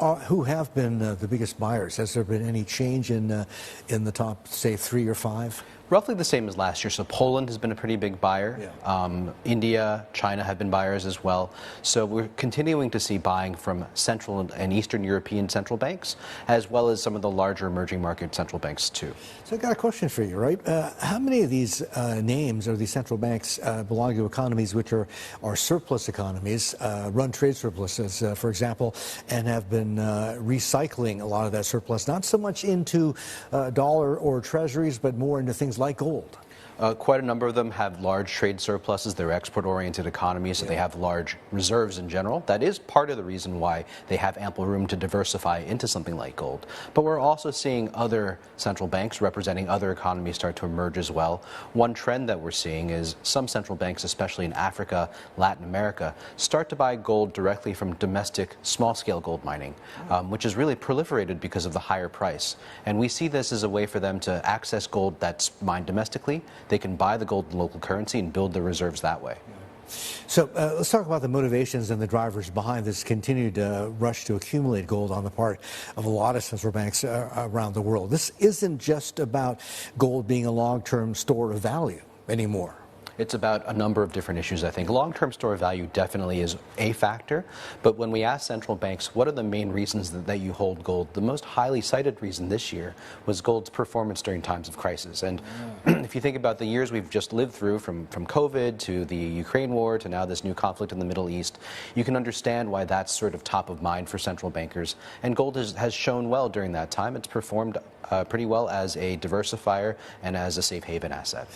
who have been the biggest buyers? Has there been any change in the top, say, 3 or 5? Roughly the same as last year. So Poland has been a pretty big buyer. Yeah. India, China have been buyers as well. So we're continuing to see buying from Central and Eastern European central banks, as well as some of the larger emerging market central banks too. So I've got a question for you, right? How many of these names or these central banks belong to economies which are surplus economies, run trade surpluses, for example, and have been recycling a lot of that surplus, not so much into dollar or treasuries, but more into things like gold? Quite a number of them have large trade surpluses. They're export-oriented economies, so they have large reserves in general. That is part of the reason why they have ample room to diversify into something like gold. But we're also seeing other central banks representing other economies start to emerge as well. One trend that we're seeing is some central banks, especially in Africa, Latin America, start to buy gold directly from domestic small-scale gold mining, which has really proliferated because of the higher price. And we see this as a way for them to access gold that's mined domestically. They can buy the gold in local currency and build their reserves that way. So let's talk about the motivations and the drivers behind this continued rush to accumulate gold on the part of a lot of central banks around the world. This isn't just about gold being a long-term store of value anymore. It's about a number of different issues, I think. Long-term store of value definitely is a factor, but when we ask central banks, what are the main reasons that you hold gold? The most highly cited reason this year was gold's performance during times of crisis. And if you think about the years we've just lived through, from COVID to the Ukraine war to now this new conflict in the Middle East, you can understand why that's sort of top of mind for central bankers. And gold has shown well during that time. It's performed pretty well as a diversifier and as a safe haven asset.